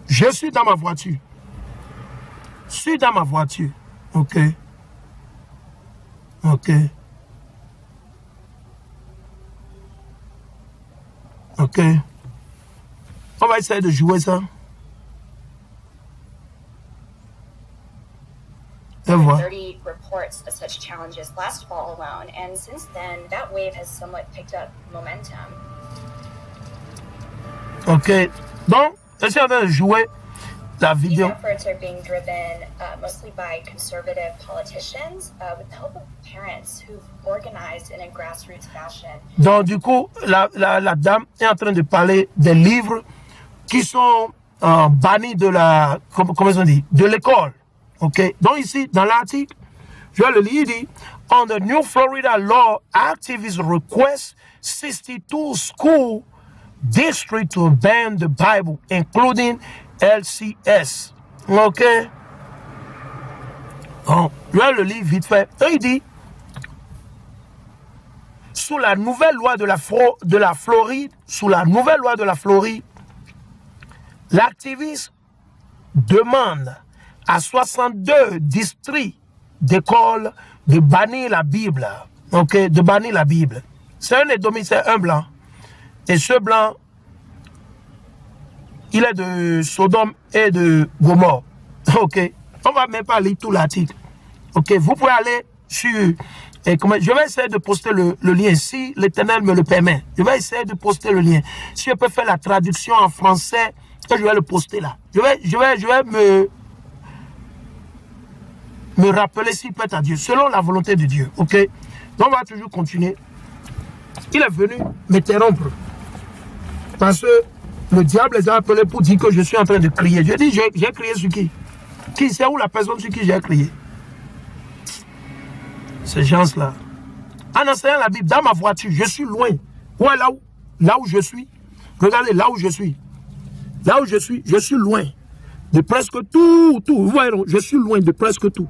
Je suis dans ma voiture. Je suis dans ma voiture. OK. OK. OK. On va essayer de jouer ça. Et voilà. 30 reports of such challenges last fall alone, and since then, that wave has somewhat picked up momentum. OK. Donc, essayez de jouer la These vidéo. efforts are being driven mostly by conservative politicians with the help of parents who've organized in a grassroots fashion. Donc, du coup, la dame est en train de parler des livres qui sont bannis de la, comment on dit, de l'école. OK. Donc, ici, dans l'article, je vais le lire, il dit, on the new Florida law, activists request 62 school districts to ban the Bible, including LCS. OK. Bon, je vais le lire vite fait. Il dit, sous la nouvelle loi de la Floride, l'activiste demande à 62 districts d'écoles de bannir la Bible. OK, de bannir la Bible. C'est un édomite, c'est un blanc. Et ce blanc, il est de Sodome et de Gomorrhe. OK, on ne va même pas lire tout l'article. OK, vous pouvez aller sur... je vais essayer de poster le lien, si l'Éternel me le permet. Je vais essayer de poster le lien. Si je peux faire la traduction en français, je vais le poster là. Je vais me rappeler s'il plaît à Dieu, selon la volonté de Dieu. OK? Donc, on va toujours continuer. Il est venu m'interrompre. Parce que le diable les a appelés pour dire que je suis en train de crier. Je dis, j'ai crié sur qui? Qui c'est où la personne sur qui j'ai crié? Ces gens-là. En enseignant la Bible, dans ma voiture, je suis loin. Où est là où je suis? Regardez, là où je suis. Là où je suis loin de presque tout. Vous voyez, non? Je suis loin de presque tout.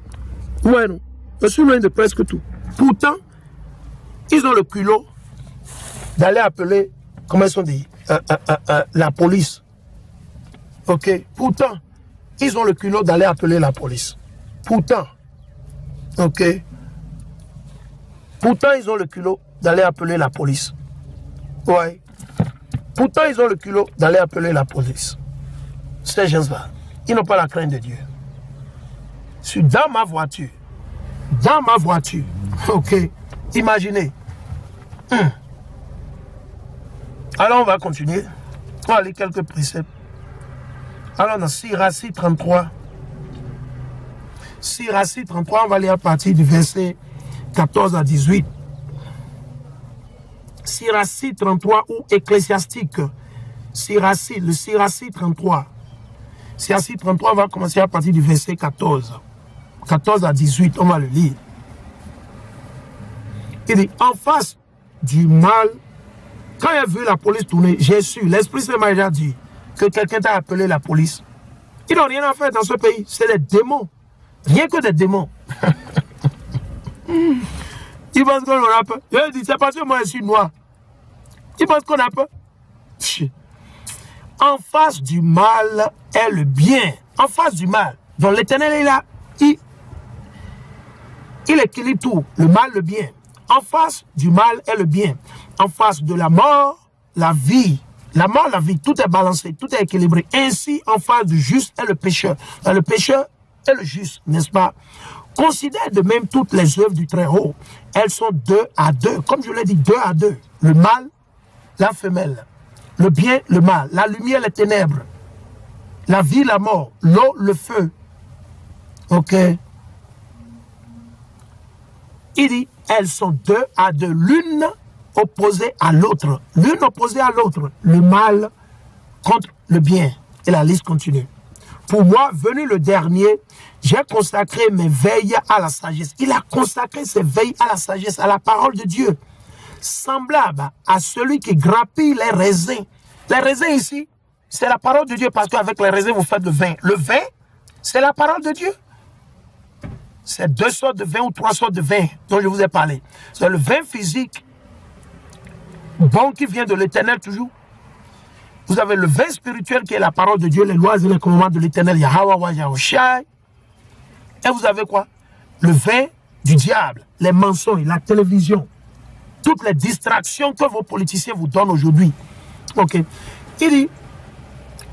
Vous voyez, non? Je suis loin de presque tout. Pourtant, ils ont le culot d'aller appeler, comment ils sont dit, la police. OK? Pourtant, ils ont le culot d'aller appeler la police. Pourtant, OK? Pourtant, ils ont le culot d'aller appeler la police. Ouais. Pourtant, ils ont le culot d'aller appeler la police. Ces gens-là, ils n'ont pas la crainte de Dieu. Je suis dans ma voiture. Dans ma voiture. OK. Imaginez. Alors, on va continuer. On va lire quelques préceptes. Alors, dans Sirach 33. Sirach 33, on va lire à partir du verset 14 à 18. Sirach 33 ou Ecclésiastique. Le Sirach 33. Sirach 33, on va commencer à partir du verset 14. 14 à 18, on va le lire. Il dit, en face du mal, quand il a vu la police tourner, j'ai su, l'Esprit Saint m'a déjà dit que quelqu'un t'a appelé la police. Ils n'ont rien à faire dans ce pays, c'est des démons. Rien que des démons. Ils pensent qu'on a peur. Je dis, c'est parce que moi je suis noir. Ils pensent qu'on a peur. En face du mal est le bien. En face du mal. Donc l'Éternel est là. Il équilibre tout. Le mal, le bien. En face du mal est le bien. En face de la mort, la vie. La mort, la vie. Tout est balancé. Tout est équilibré. Ainsi, en face du juste est le pécheur. Le pécheur est le juste, n'est-ce pas? Considère de même toutes les œuvres du Très-Haut. Elles sont 2 à 2. Comme je l'ai dit, 2 à 2. Le mal, la femelle. Le bien, le mal. La lumière, les ténèbres. La vie, la mort. L'eau, le feu. OK? Il dit, elles sont 2 à 2. L'une opposée à l'autre. L'une opposée à l'autre. Le mal contre le bien. Et la liste continue. Pour moi, venu le dernier, j'ai consacré mes veilles à la sagesse. Il a consacré ses veilles à la sagesse, à la parole de Dieu. Semblable à celui qui grappille les raisins. Les raisins ici, c'est la parole de Dieu parce qu'avec les raisins, vous faites le vin. Le vin, c'est la parole de Dieu. C'est 2 sortes de vin ou 3 sortes de vin dont je vous ai parlé. C'est le vin physique, bon qui vient de l'Éternel toujours. Vous avez le vin spirituel qui est la parole de Dieu, les lois et les commandements de l'Éternel, Yahweh, Yahushai. Et vous avez quoi? Le vin du diable, les mensonges, la télévision, toutes les distractions que vos politiciens vous donnent aujourd'hui. Ok. Il dit,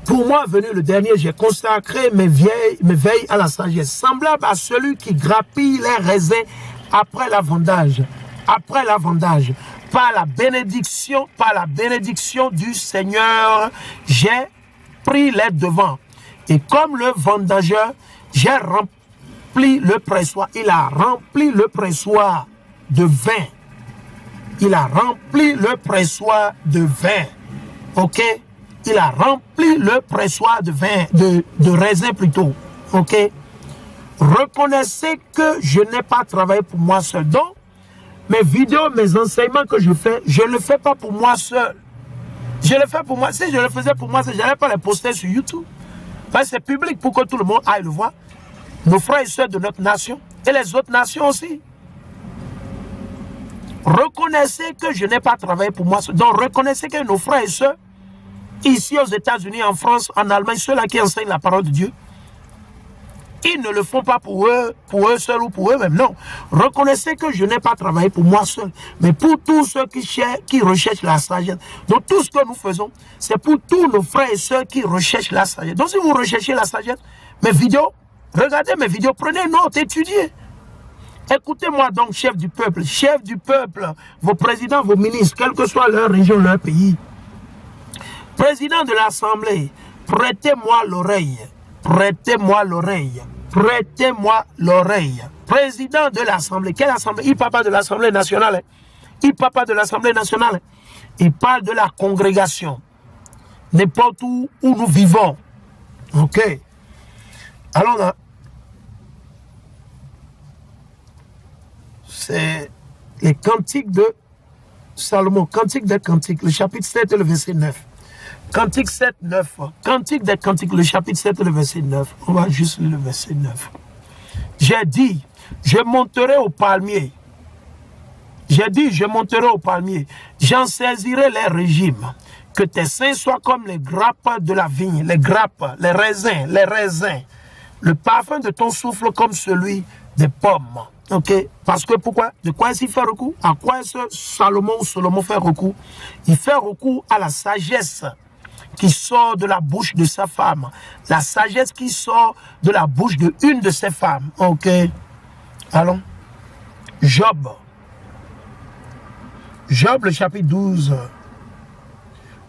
pour moi, venu le dernier, j'ai consacré mes veilles à la sagesse, semblable à celui qui grappille les raisins après la vendange. Après la vendange, par la bénédiction du Seigneur, j'ai pris les devants. Et comme le vendangeur, j'ai rempli le pressoir. Il a rempli le pressoir de vin. Il a rempli le pressoir de vin. Ok? Il a rempli le pressoir de vin, de raisin plutôt. Ok? Reconnaissez que je n'ai pas travaillé pour moi seul. Donc, mes vidéos, mes enseignements que je fais, je ne le fais pas pour moi seul. Je le fais pour moi. Si je le faisais pour moi, je n'allais pas les poster sur YouTube. C'est public pour que tout le monde aille le voir. Nos frères et sœurs de notre nation et les autres nations aussi. Reconnaissez que je n'ai pas travaillé pour moi seul. Donc, reconnaissez que nos frères et sœurs, ici aux États-Unis, en France, en Allemagne, ceux-là qui enseignent la parole de Dieu, ils ne le font pas pour eux seuls ou pour eux-mêmes. Non. Reconnaissez que je n'ai pas travaillé pour moi seul, mais pour tous ceux qui recherchent la sagesse. Donc tout ce que nous faisons, c'est pour tous nos frères et sœurs qui recherchent la sagesse. Donc si vous recherchez la sagesse, mes vidéos, regardez mes vidéos, prenez note, étudiez. Écoutez-moi donc, chef du peuple, vos présidents, vos ministres, quelle que soit leur région, leur pays. Président de l'Assemblée, prêtez-moi l'oreille. Prêtez-moi l'oreille. Prêtez-moi l'oreille. Président de l'Assemblée. Quelle Assemblée? Il parle pas de l'Assemblée nationale. Il parle pas de l'Assemblée nationale. Il parle de la congrégation. N'importe où nous vivons. Ok. Alors là, c'est les cantiques de Salomon. Cantique des cantiques, le chapitre 7 et le verset 9. Cantique 7, 9. Cantique des cantiques, le chapitre 7 et le verset 9. On va juste lire le verset 9. J'ai dit, je monterai au palmier. J'ai dit, je monterai au palmier. J'en saisirai les régimes. Que tes seins soient comme les grappes de la vigne. Les grappes, les raisins. Le parfum de ton souffle comme celui des pommes. Ok? Parce que pourquoi? De quoi est-ce qu'il fait recours? À quoi est-ce que Salomon fait recours? Il fait recours à la sagesse qui sort de la bouche de sa femme. La sagesse qui sort de la bouche de une de ses femmes. Ok? Allons. Job. Job, le chapitre 12.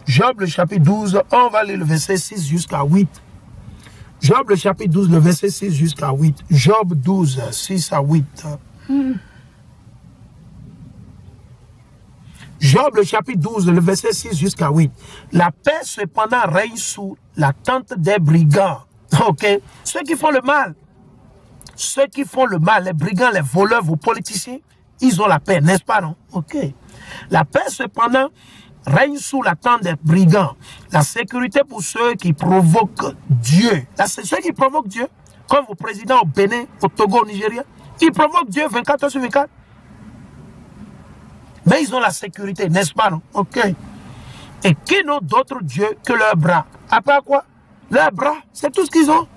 Job, le chapitre 12, on va lire le verset 6 jusqu'à 8. Job, le chapitre 12, le verset 6 jusqu'à 8. Job 12, 6 à 8. Job, le chapitre 12, le verset 6 jusqu'à 8. La paix, cependant, règne sous la tente des brigands. Ok? Ceux qui font le mal. Ceux qui font le mal, les brigands, les voleurs, vos politiciens, ils ont la paix, n'est-ce pas, non? Ok. La paix, cependant, règne sous la tente des brigands. La sécurité pour ceux qui provoquent Dieu. Ceux qui provoquent Dieu, comme vos présidents au Bénin, au Togo, au Nigeria, ils provoquent Dieu 24 heures sur 24. Mais ils ont la sécurité, n'est-ce pas, non? Ok. Et qui n'ont d'autre Dieu que leurs bras? Après quoi? Leurs bras, c'est tout ce qu'ils ont.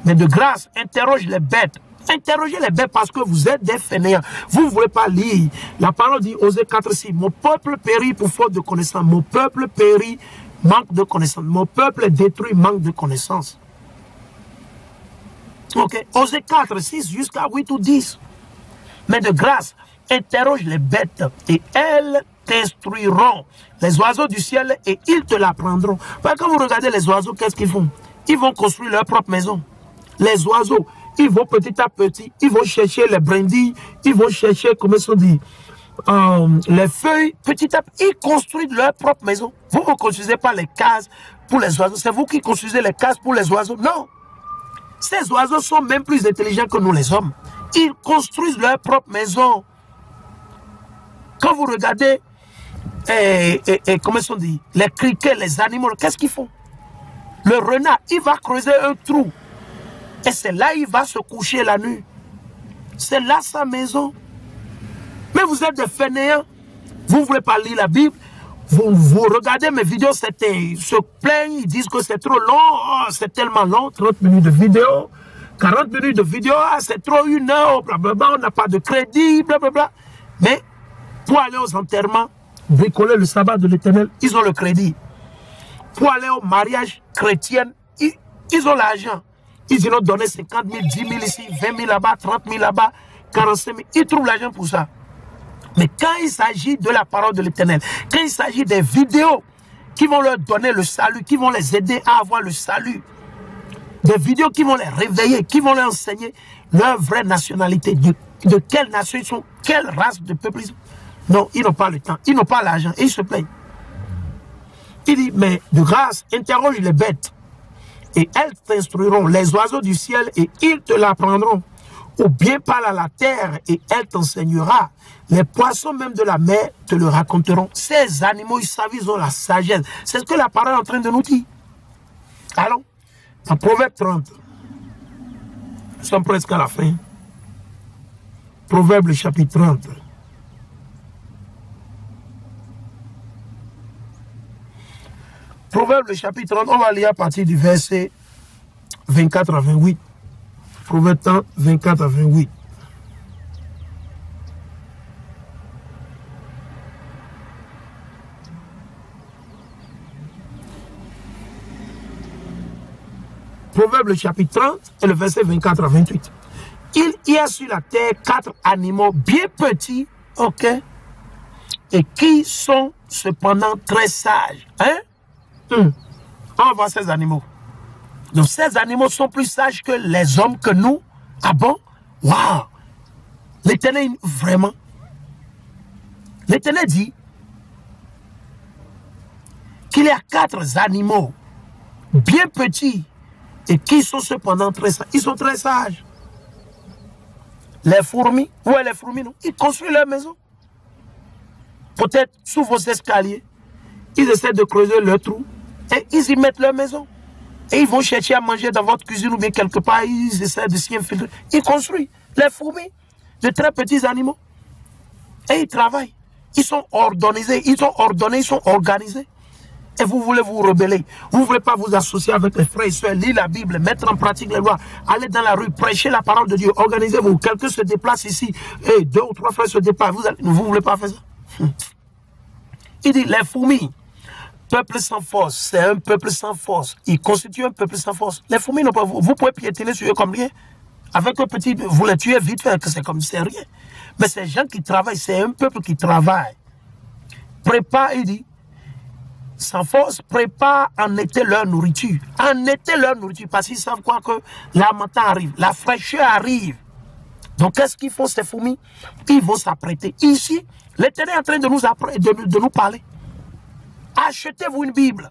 Mais de grâce, interroge les bêtes. Interrogez les bêtes parce que vous êtes des fainéants. Vous ne voulez pas lire. La parole dit, Osée 4:6, mon peuple périt pour faute de connaissance. Mon peuple périt, manque de connaissance. Mon peuple est détruit, manque de connaissance. Ok. Osée 4:6 jusqu'à 8 ou 10. Mais de grâce, interroge les bêtes et elles t'instruiront. Les oiseaux du ciel et ils te l'apprendront. Quand vous regardez les oiseaux, qu'est-ce qu'ils font? Ils vont construire leur propre maison. Les oiseaux, ils vont petit à petit, ils vont chercher les brindilles, ils vont chercher, comment ça dit, les feuilles, petit à petit, ils construisent leur propre maison. Vous ne construisez pas les cases pour les oiseaux, c'est vous qui construisez les cases pour les oiseaux. Non. Ces oiseaux sont même plus intelligents que nous les hommes. Ils construisent leur propre maison. Quand vous regardez, comment ça dit, les criquets, les animaux, qu'est-ce qu'ils font? Le renard, il va creuser un trou. Et c'est là il va se coucher la nuit. C'est là sa maison. Mais vous êtes des fainéants. Vous ne voulez pas lire la Bible. Vous regardez mes vidéos, se plaignent, ils disent que c'est trop long, oh, c'est tellement long, 30 minutes de vidéo, 40 minutes de vidéo, ah, c'est trop 1 heure, blablabla, on n'a pas de crédit, blablabla. Mais pour aller aux enterrements, bricoler le sabbat de l'Éternel, ils ont le crédit. Pour aller au mariage chrétien, ils ont l'argent. Ils ont donné 50 000, 10 000 ici, 20 000 là-bas, 30 000 là-bas, 45 000. Ils trouvent l'argent pour ça. Mais quand il s'agit de la parole de l'Éternel, quand il s'agit des vidéos qui vont leur donner le salut, qui vont les aider à avoir le salut, des vidéos qui vont les réveiller, qui vont leur enseigner leur vraie nationalité, de quelle nation ils sont, quelle race de peuple ils sont. Non, ils n'ont pas le temps, ils n'ont pas l'argent et ils se plaignent. Il dit, mais de grâce, interroge les bêtes et elles t'instruiront, les oiseaux du ciel et ils te l'apprendront. Ou bien parle à la terre et elle t'enseignera. Les poissons même de la mer te le raconteront. Ces animaux, ils savent, ils ont la sagesse. C'est ce que la parole est en train de nous dire. Allons, en Proverbe 30, nous sommes presque à la fin. Proverbe le chapitre 30. Proverbe le chapitre 30, on va lire à partir du verset 24 à 28. Proverbe 30, 24 à 28. Proverbe le chapitre 30 et le verset 24 à 28. Il y a sur la terre 4 animaux bien petits, ok, et qui sont cependant très sages. Hein? On va voir ces animaux. Donc ces animaux sont plus sages que les hommes, que nous. Ah bon? Waouh! L'Éternel, vraiment. L'Éternel dit qu'il y a 4 animaux bien petits et qui sont cependant très sages. Ils sont très sages. Les fourmis, ouais, les fourmis, non, ils construisent leur maison. Peut-être sous vos escaliers, ils essaient de creuser leur trou et ils y mettent leur maison. Et ils vont chercher à manger dans votre cuisine ou bien quelque part, ils essaient de s'y infiltrer. Ils construisent. Les fourmis, de très petits animaux. Et ils travaillent. Ils sont organisés, ils sont ordonnés, ils sont organisés. Et vous voulez vous rebeller. Vous ne voulez pas vous associer avec les frères et sœurs, lire la Bible, mettre en pratique les lois, aller dans la rue, prêcher la parole de Dieu, organisez-vous. Quelqu'un se déplace ici, et 2 ou 3 frères se déplacent. Vous ne voulez pas faire ça? Il dit, les fourmis, peuple sans force, c'est un peuple sans force. Il constitue un peuple sans force. Les fourmis, vous pouvez piétiner sur eux comme rien. Avec un petit, vous les tuez vite fait, que c'est comme c'est rien. Mais ces gens qui travaillent, c'est un peuple qui travaille. Prépare, il dit, sans force, prépare en été leur nourriture. En été leur nourriture, parce qu'ils savent quoi, que l'amatin arrive, la fraîcheur arrive. Donc qu'est-ce qu'ils font ces fourmis? Ils vont s'apprêter. Ici, l'Éternel est en train de nous parler. Achetez-vous une Bible.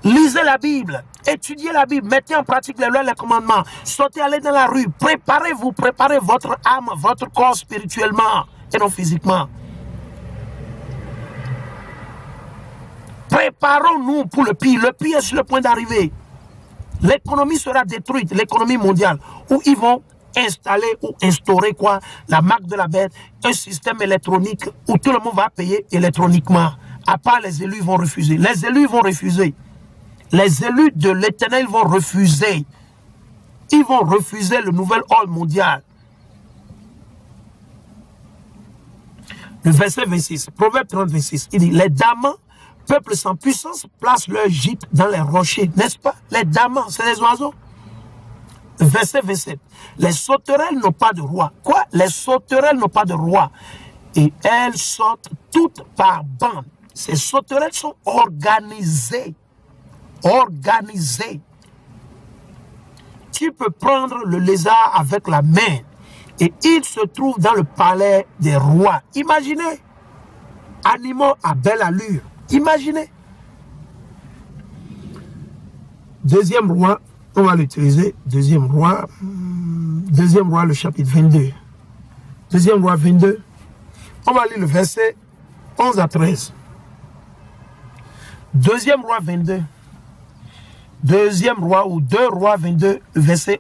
Lisez la Bible. Étudiez la Bible. Mettez en pratique les lois et les commandements. Sortez, allez dans la rue. Préparez-vous. Préparez votre âme, votre corps spirituellement et non physiquement. Préparons-nous pour le pire. Le pire est sur le point d'arriver. L'économie sera détruite, l'économie mondiale, où ils vont installer ou instaurer quoi? La marque de la bête, un système électronique où tout le monde va payer électroniquement. À part les élus vont refuser. Les élus vont refuser. Les élus de l'Éternel vont refuser. Ils vont refuser le nouvel ordre mondial. Le verset 26, Proverbe 30, 26, il dit, les damans, peuple sans puissance, placent leur gîte dans les rochers, n'est-ce pas? Les damans, c'est les oiseaux. Verset 27, les sauterelles n'ont pas de roi. Quoi? Les sauterelles n'ont pas de roi. Et elles sortent toutes par bande. Ces sauterelles sont organisées. Organisées. Tu peux prendre le lézard avec la main et il se trouve dans le palais des rois. Imaginez, animaux à belle allure. Imaginez. Deuxième roi, on va l'utiliser. Deuxième roi, le chapitre 22. Deuxième roi 22. On va lire le verset 11 à 13. Deuxième roi 22. Deuxième roi ou 2 rois 22, verset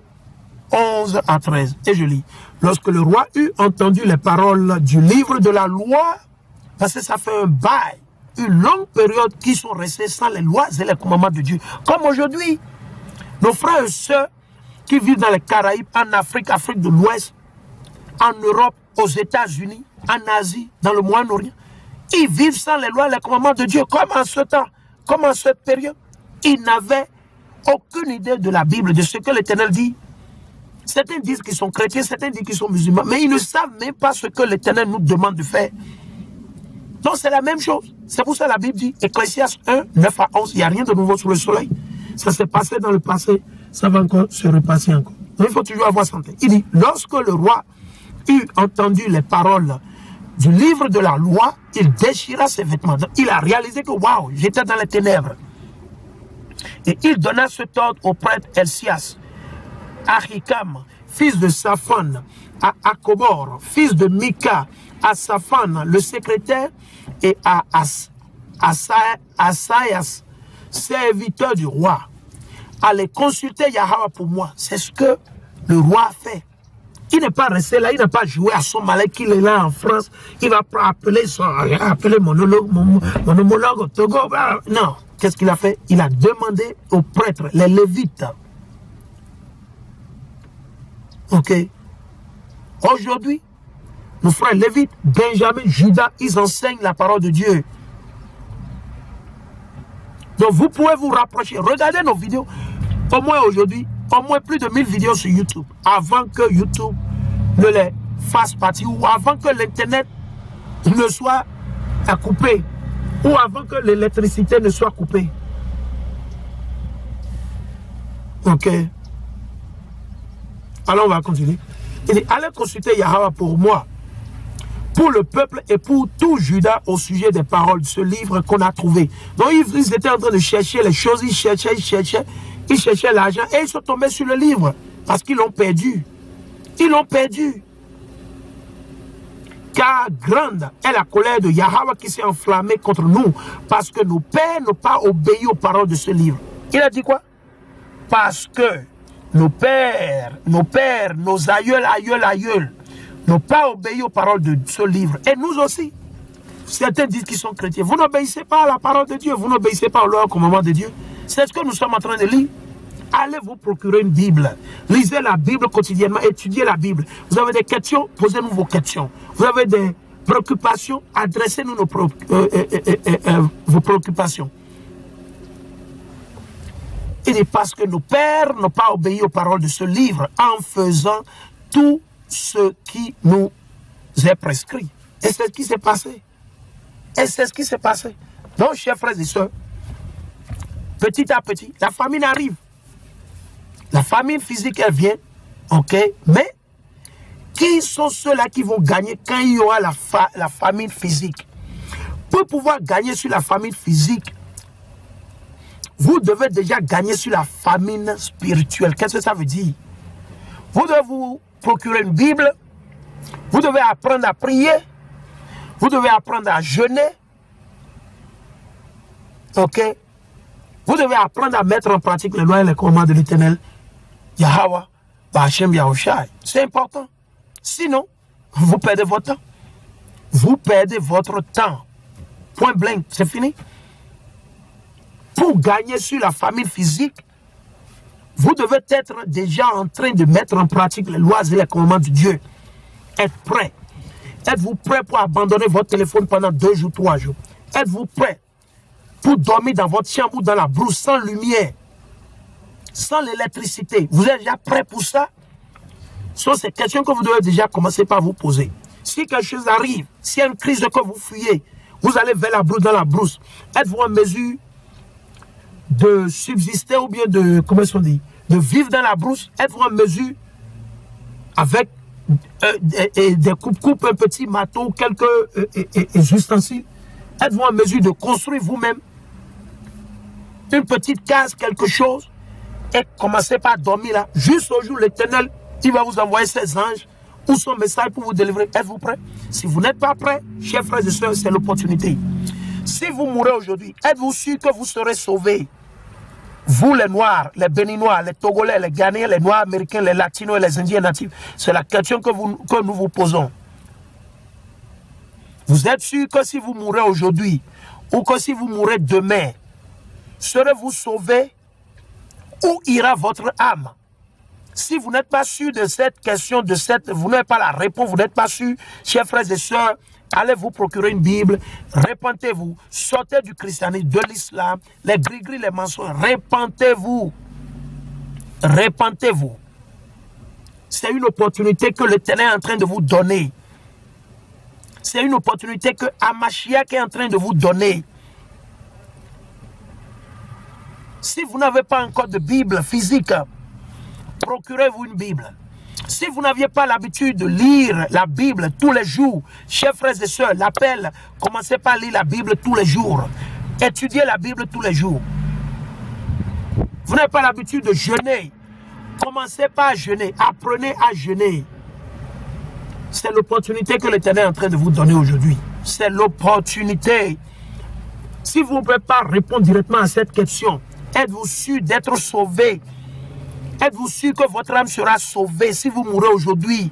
11 à 13. Et je lis. Lorsque le roi eut entendu les paroles du livre de la loi, parce que ça fait un bail, une longue période qui sont restés sans les lois et les commandements de Dieu. Comme aujourd'hui, nos frères et sœurs qui vivent dans les Caraïbes, en Afrique, Afrique de l'Ouest, en Europe, aux États-Unis, en Asie, dans le Moyen-Orient, ils vivent sans les lois et les commandements de Dieu. Comme en ce temps, comme en cette période, ils n'avaient aucune idée de la Bible, de ce que l'Éternel dit. Certains disent qu'ils sont chrétiens, certains disent qu'ils sont musulmans, mais ils ne savent même pas ce que l'Éternel nous demande de faire. Donc c'est la même chose. C'est pour ça que la Bible dit, Ecclésiaste 1, 9 à 11, il n'y a rien de nouveau sous le soleil. Ça s'est passé dans le passé, ça va encore se repasser encore. Donc il faut toujours avoir santé. Il dit, lorsque le roi eut entendu les paroles du livre de la loi, il déchira ses vêtements. Donc, il a réalisé que, waouh, j'étais dans les ténèbres. Et il donna cet ordre au prêtre Elsias, Ahikam, fils de Saphan, à Akobor, fils de Mika, à Saphan, le secrétaire, et à Asaias, serviteur du roi. Allez consulter Yahweh pour moi. C'est ce que le roi a fait. Il n'est pas resté là, il n'a pas joué à son malin qu'il est là en France. Il va appeler mon homologue au Togo. Non. Qu'est-ce qu'il a fait? Il a demandé aux prêtres, les Lévites. Ok. Aujourd'hui, nos frères Lévites, Benjamin, Judas, ils enseignent la parole de Dieu. Donc vous pouvez vous rapprocher. Regardez nos vidéos. Au moins aujourd'hui, au moins plus de 1000 vidéos sur YouTube. Avant que YouTube ne les fasse partie ou avant que l'Internet ne soit coupé. Ou avant que l'électricité ne soit coupée. Ok. Alors on va continuer. Il dit, allez consulter Yahweh pour moi, pour le peuple et pour tout Juda au sujet des paroles de ce livre qu'on a trouvé. Donc ils étaient en train de chercher les choses, ils cherchaient l'argent et ils sont tombés sur le livre parce qu'ils l'ont perdu. Ils l'ont perdu. Car grande est la colère de Yahweh qui s'est enflammée contre nous parce que nos pères n'ont pas obéi aux paroles de ce livre. Il a dit quoi? Parce que nos pères, nos aïeuls, n'ont pas obéi aux paroles de ce livre. Et nous aussi. Certains disent qu'ils sont chrétiens. Vous n'obéissez pas à la parole de Dieu. Vous n'obéissez pas aux lois et commandements de Dieu. C'est ce que nous sommes en train de lire. Allez vous procurer une Bible. Lisez la Bible quotidiennement. Étudiez la Bible. Vous avez des questions, posez-nous vos questions. Vous avez des préoccupations, adressez-nous vos préoccupations. Il dit parce que nos pères n'ont pas obéi aux paroles de ce livre en faisant tout ce qui nous est prescrit. Et c'est ce qui s'est passé. Et c'est ce qui s'est passé. Donc, chers frères et sœurs, petit à petit, la famine arrive. La famine physique, elle vient, ok, mais qui sont ceux-là qui vont gagner quand il y aura la famine physique? Pour pouvoir gagner sur la famine physique, vous devez déjà gagner sur la famine spirituelle. Qu'est-ce que ça veut dire? Vous devez vous procurer une Bible, vous devez apprendre à prier, vous devez apprendre à jeûner, ok? Vous devez apprendre à mettre en pratique les lois et les commandements de l'Éternel. Yahweh, Bachem Yahushai. C'est important. Sinon, vous perdez votre temps. Vous perdez votre temps. Point blank, c'est fini. Pour gagner sur la famine physique, vous devez être déjà en train de mettre en pratique les lois et les commandements de Dieu. Être prêt. Êtes-vous prêt pour abandonner votre téléphone pendant 2 jours, 3 jours? Êtes-vous prêt pour dormir dans votre chambre ou dans la brousse sans lumière, sans l'électricité? Vous êtes déjà prêt pour ça? Ce sont ces questions que vous devez déjà commencer par vous poser. Si quelque chose arrive, s'il y a une crise que vous fuyez, vous allez vers la brousse, dans la brousse. Êtes-vous en mesure de subsister ou bien de, comment est-ce qu'on dit, de vivre dans la brousse? Êtes-vous en mesure, avec des coupes, un petit marteau, quelques ustensiles, êtes-vous en mesure de construire vous-même une petite case, quelque chose, et commencer par dormir là, juste au jour l'Éternel, il va vous envoyer ses anges ou son message pour vous délivrer. Êtes-vous prêt? Si vous n'êtes pas prêt, chers frères et sœurs, c'est l'opportunité. Si vous mourrez aujourd'hui, êtes-vous sûr que vous serez sauvés? Vous, les Noirs, les Béninois, les Togolais, les Ghanéens, les Noirs américains, les Latinos et les Indiens natifs, c'est la question que nous vous posons. Vous êtes sûr que si vous mourrez aujourd'hui, ou que si vous mourrez demain, serez-vous sauvé? Où ira votre âme? Si vous n'êtes pas sûr de cette question, vous n'avez pas la réponse, vous n'êtes pas sûr, chers frères et sœurs, allez vous procurer une Bible, répentez-vous, sortez du christianisme, de l'islam, les gris-gris, les mensonges, répentez-vous. Répentez-vous. C'est une opportunité que l'Éternel est en train de vous donner. C'est une opportunité que Hamashiach est en train de vous donner. Si vous n'avez pas encore de Bible physique, procurez-vous une Bible. Si vous n'aviez pas l'habitude de lire la Bible tous les jours, chers frères et sœurs, l'appel, commencez par lire la Bible tous les jours. Étudiez la Bible tous les jours. Vous n'avez pas l'habitude de jeûner. Commencez par jeûner. Apprenez à jeûner. C'est l'opportunité que l'Éternel est en train de vous donner aujourd'hui. C'est l'opportunité. Si vous ne pouvez pas répondre directement à cette question, êtes-vous sûr d'être sauvé? Êtes-vous sûr que votre âme sera sauvée si vous mourrez aujourd'hui?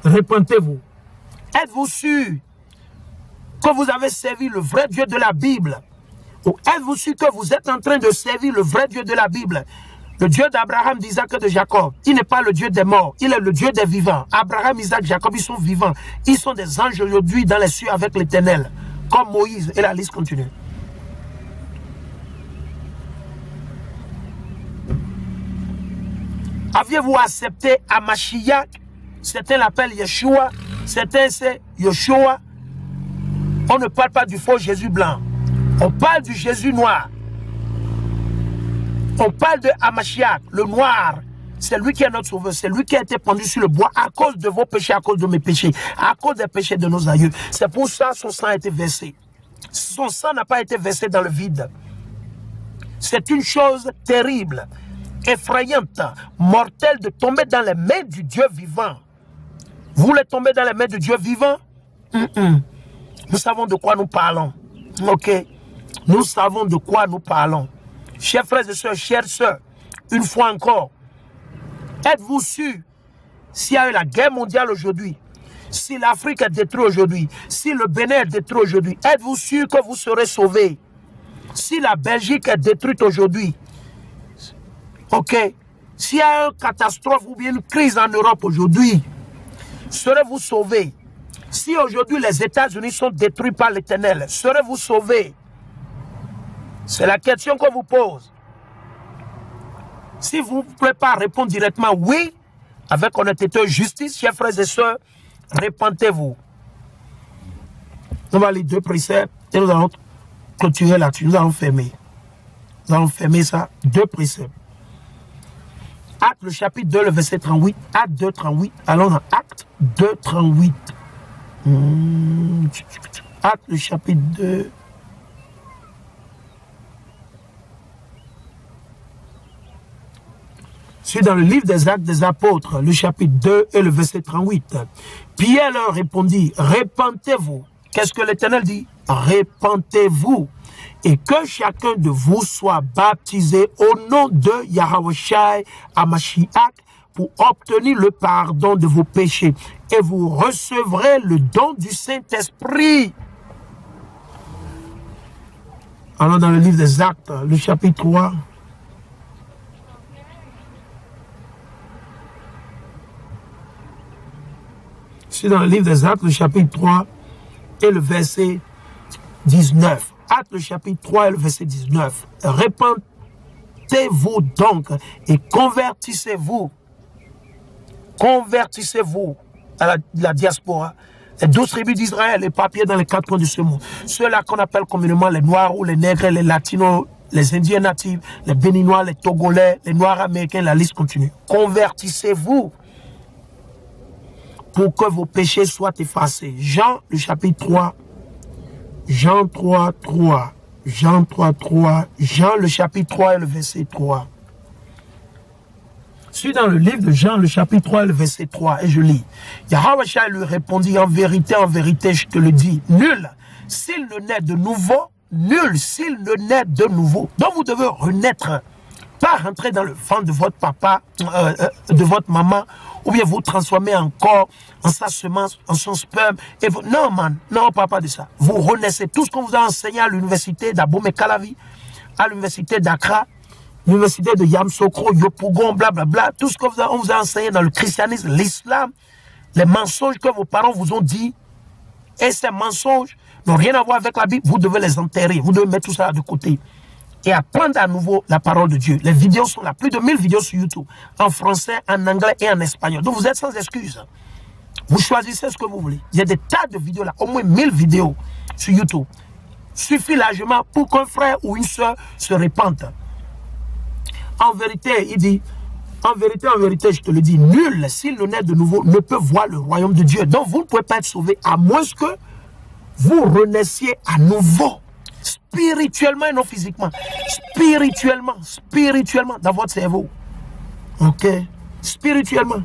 Répentez-vous. Êtes-vous sûr que vous avez servi le vrai Dieu de la Bible? Ou êtes-vous sûr que vous êtes en train de servir le vrai Dieu de la Bible? Le Dieu d'Abraham, d'Isaac et de Jacob. Il n'est pas le Dieu des morts, il est le Dieu des vivants. Abraham, Isaac, Jacob, ils sont vivants. Ils sont des anges aujourd'hui dans les cieux avec l'Éternel. Comme Moïse, et la liste continue. Aviez-vous accepté Hamashiach? Certains l'appellent Yeshua, certains c'est Yoshua. On ne parle pas du faux Jésus blanc. On parle du Jésus noir. On parle de Hamashiach, le noir. C'est lui qui est notre sauveur. C'est lui qui a été pendu sur le bois à cause de vos péchés, à cause de mes péchés, à cause des péchés de nos aïeux. C'est pour ça que son sang a été versé. Son sang n'a pas été versé dans le vide. C'est une chose terrible, effrayante, mortelle de tomber dans les mains du Dieu vivant. Vous voulez tomber dans les mains du Dieu vivant? Nous savons de quoi nous parlons. Ok? Nous savons de quoi nous parlons. Chers frères et sœurs, chères sœurs, une fois encore, êtes-vous sûrs, s'il y a eu la guerre mondiale aujourd'hui, si l'Afrique est détruite aujourd'hui, si le Bénin est détruit aujourd'hui, êtes-vous sûrs que vous serez sauvés? Si la Belgique est détruite aujourd'hui, ok, s'il y a une catastrophe ou bien une crise en Europe aujourd'hui, serez-vous sauvés? Si aujourd'hui les États-Unis sont détruits par l'Éternel, serez-vous sauvés? C'est la question qu'on vous pose. Si vous ne pouvez pas répondre directement oui, avec honnêteté et justice, chers frères et sœurs, répentez-vous. On va lire 2 préceptes et nous allons clôturer là-dessus. Nous allons fermer. Nous allons fermer ça. 2 préceptes. Acte le chapitre 2, le verset 38. Acte 2, 38. Allons dans Acte 2, 38. Acte le chapitre 2. C'est dans le livre des Actes des Apôtres, le chapitre 2 et le verset 38. Pierre leur répondit, répentez-vous. Qu'est-ce que l'Éternel dit? Répentez-vous. Et que chacun de vous soit baptisé au nom de Yahawashi Hamashiach pour obtenir le pardon de vos péchés. Et vous recevrez le don du Saint-Esprit. Alors dans le livre des Actes, le chapitre 3... C'est dans le livre des Actes, le chapitre 3 et le verset 19. Actes, le chapitre 3 et le verset 19. Répentez-vous donc et convertissez-vous. Convertissez-vous à la diaspora. Les 12 tribus d'Israël, les papiers dans les 4 coins de ce monde. Ceux-là qu'on appelle communément les Noirs ou les Nègres, les Latinos, les Indiens natifs, les Béninois, les Togolais, les Noirs américains, la liste continue. Convertissez-vous pour que vos péchés soient effacés. Jean, le chapitre 3, Jean 3, 3, Jean 3, 3, Jean, le chapitre 3 et le verset 3. Je suis dans le livre de Jean, le chapitre 3 et le verset 3, et je lis. Yahawashi lui répondit, en vérité, je te le dis, nul, s'il ne naît de nouveau, nul, s'il ne naît de nouveau. Donc vous devez renaître pas rentrer dans le ventre de votre papa, de votre maman, ou bien vous transformer encore en sa semence, en son sperme. Et vous... Non, man, non, on ne parle pas de ça. Vous renaissez tout ce qu'on vous a enseigné à l'université d'Abomey Calavi, à l'université d'Accra, l'université de Yamoussoukro, Yopougon, blablabla, tout ce qu'on vous a enseigné dans le christianisme, l'islam, les mensonges que vos parents vous ont dit, et ces mensonges n'ont rien à voir avec la Bible, vous devez les enterrer, vous devez mettre tout ça de côté et apprendre à nouveau la parole de Dieu. Les vidéos sont là, plus de 1000 vidéos sur YouTube, en français, en anglais et en espagnol. Donc vous êtes sans excuse. Vous choisissez ce que vous voulez. Il y a des tas de vidéos là, au moins 1000 vidéos sur YouTube. Suffit largement pour qu'un frère ou une soeur se répande. En vérité, il dit, en vérité, je te le dis, nul, s'il ne naît de nouveau, ne peut voir le royaume de Dieu. Donc vous ne pouvez pas être sauvé à moins que vous renaissiez à nouveau. Spirituellement et non physiquement. Spirituellement dans votre cerveau. Ok? Spirituellement.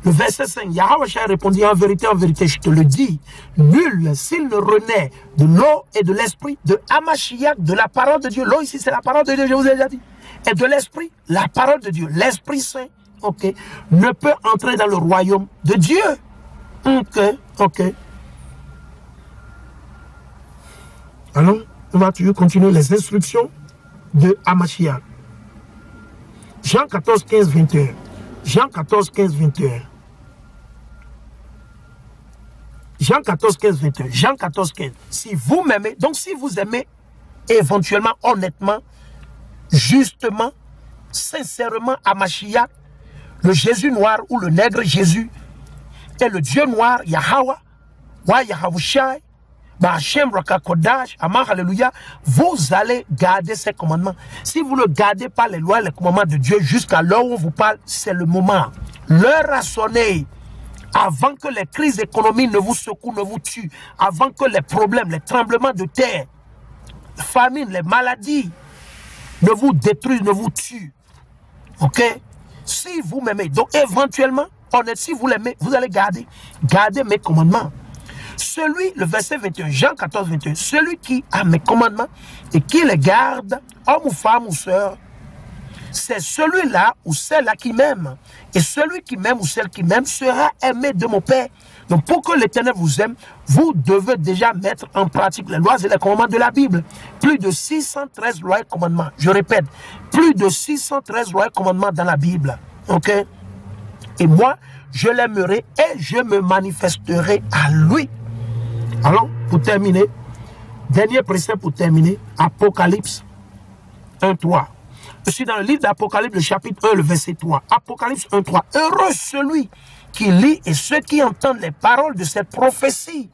Le verset 5, Yahweh répondit en vérité, je te le dis, nul s'il ne renaît de l'eau et de l'esprit, de Hamashiach, de la parole de Dieu. L'eau ici, c'est la parole de Dieu, je vous ai déjà dit. Et de l'esprit, la parole de Dieu, l'Esprit Saint, ok, ne peut entrer dans le royaume de Dieu. Ok. Alors, on va toujours continuer les instructions de Hamashiach. Jean 14, 15, 21. Jean 14, 15, 21. Jean 14, 15, 21. Jean 14, 15. Si vous m'aimez, donc si vous aimez éventuellement, honnêtement, justement, sincèrement Hamashiach, le Jésus noir ou le nègre Jésus, et le Dieu noir, Yahweh, Wa Yahavushai, Bahashem Rakakodash, Amar, Alléluia, vous allez garder ces commandements. Si vous ne gardez pas les lois et les commandements de Dieu jusqu'à l'heure où on vous parle, c'est le moment. L'heure a sonné. Avant que les crises économiques ne vous secouent, ne vous tuent, avant que les problèmes, les tremblements de terre, les famines, les maladies ne vous détruisent, ne vous tuent. Ok? Si vous m'aimez, donc éventuellement, honnête, si vous l'aimez, vous allez garder mes commandements. Celui, le verset 21, Jean 14, 21, celui qui a mes commandements et qui les garde, homme ou femme ou sœur, c'est celui-là ou celle-là qui m'aime. Et celui qui m'aime ou celle qui m'aime sera aimé de mon Père. Donc pour que l'Éternel vous aime, vous devez déjà mettre en pratique les lois et les commandements de la Bible. Plus de 613 lois et commandements. Je répète, plus de 613 lois et commandements dans la Bible. Ok? Et moi, je l'aimerai et je me manifesterai à lui. Alors, pour terminer, dernier précepte pour terminer, Apocalypse 1.3. Je suis dans le livre d'Apocalypse, le chapitre 1, le verset 3. Apocalypse 1.3. Heureux celui qui lit et ceux qui entendent les paroles de cette prophétie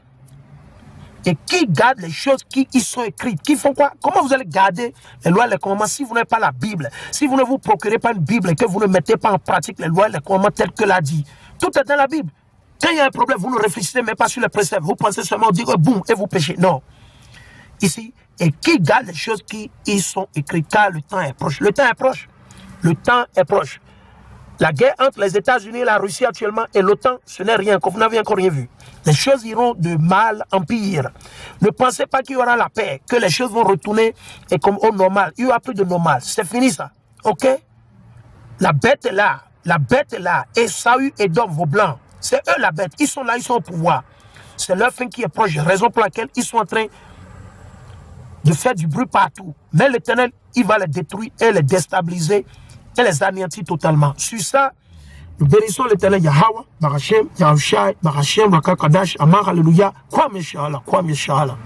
et qui gardent les choses qui y sont écrites. Qui font quoi? Comment vous allez garder les lois et les commandements si vous n'avez pas la Bible? Si vous ne vous procurez pas une Bible et que vous ne mettez pas en pratique les lois et les commandements tels que l'a dit. Tout est dans la Bible. Quand il y a un problème, vous ne réfléchissez même pas sur les préceptes. Vous pensez seulement dire boum et vous péchez. Non. Ici, et qui garde les choses qui y sont écrites, car le temps est proche. Le temps est proche. Le temps est proche. La guerre entre les États-Unis et la Russie actuellement et l'OTAN, ce n'est rien, vous n'avez encore rien vu. Les choses iront de mal en pire. Ne pensez pas qu'il y aura la paix, que les choses vont retourner et comme au normal. Il n'y aura plus de normal. C'est fini ça. Ok? La bête est là. La bête est là. Et Saül et Dom, vos blancs, c'est eux la bête. Ils sont là, ils sont au pouvoir. C'est leur fin qui est proche. Raison pour laquelle ils sont en train de faire du bruit partout. Mais l'Éternel, il va les détruire et les déstabiliser et les anéantir totalement. Sur ça, nous bénissons l'Éternel Yahweh, Barachem, Yahushai, Barachem, Rakakadash, Amar, Alléluia. Kwame Shala, Kwame Shala.